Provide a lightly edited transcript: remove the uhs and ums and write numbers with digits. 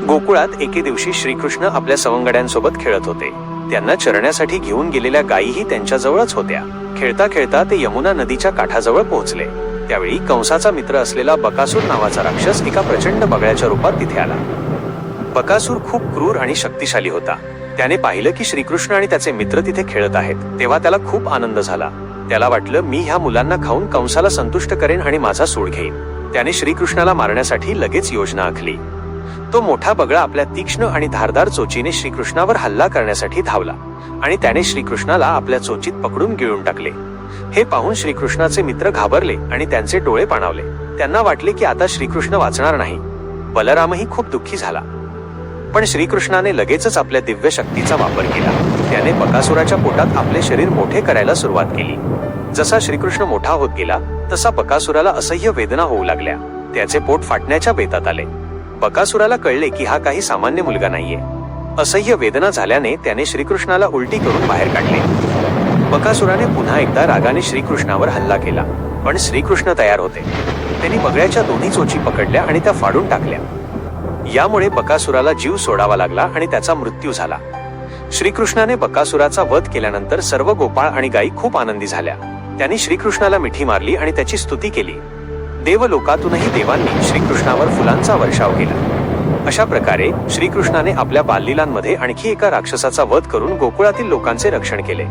गोकुळात एके दिवशी श्रीकृष्ण आपल्या सवंगड्यांसोबत खेळत होते. त्यांना चरण्यासाठी घेऊन गेलेल्या गायीही त्यांच्याजवळच होत्या. खेळता खेळता ते यमुना नदीच्या काठाजवळ पोहोचले. त्यावेळी कंसाचा मित्र असलेला बकासूर नावाचा राक्षस एका प्रचंड बगळ्याच्या रूपात तिथे आला. बकासूर खूप क्रूर आणि शक्तिशाली होता. त्याने पाहिलं की श्रीकृष्ण आणि त्याचे मित्र तिथे खेळत आहेत, तेव्हा त्याला खूप आनंद झाला. त्याला वाटलं, मी ह्या मुलांना खाऊन कंसाला संतुष्ट करेन आणि माझा सूड घेईन. त्याने श्रीकृष्णाला मारण्यासाठी लगेच योजना आखली. तो मोठा बगळा आपल्या तीक्ष्ण आणि धारदार चोचीने श्रीकृष्णावर हल्ला करण्यासाठी धावला आणि त्याने श्रीकृष्णाला आपल्या चोचीत पकडून गिळून टाकले. हे पाहून श्रीकृष्णाचे मित्र घाबरले आणि त्यांचे डोळे पाणावले. त्यांना वाटले की आता श्रीकृष्ण वाचणार नाही. बलरामही खूप दुःखी झाला. पण श्रीकृष्णाने लगेचच आपल्या दिव्य शक्तीचा वापर केला. त्याने बकासुराच्या पोटात आपले शरीर मोठे करायला सुरुवात केली. जसा श्रीकृष्ण मोठा होत गेला तसा बकासुराला असह्य वेदना होऊ लागल्या. त्याचे पोट फाटण्याच्या बेतात आले. बकासुराला कळले की हा काही सामान्य मुलगा नाहीये. असह्य वेदना झाल्याने त्याने श्रीकृष्णाला उलटी करून बाहेर काढले. बकासुराने पुन्हा एकदा रागाने श्रीकृष्णावर हल्ला केला, पण श्रीकृष्ण तयार होते. त्यांनी बगळ्याच्या दोन्ही चोची पकडल्या आणि त्या फाडून टाकल्या. यामुळे बकासुराला जीव सोडावा लागला आणि त्याचा मृत्यू झाला. श्रीकृष्णाने बकासुराचा वध केल्यानंतर सर्व गोपाळ आणि गायी खूप आनंदी झाल्या. त्यांनी श्रीकृष्णाला मिठी मारली आणि त्याची स्तुती केली. देवलोकातूनही देवांनी श्रीकृष्णावर फुलांचा वर्षाव केला. अशा प्रकारे श्रीकृष्णाने आपल्या बाललीलांमध्ये आणखी एका राक्षसाचा वध करून गोकुळातील लोकांचे रक्षण केले.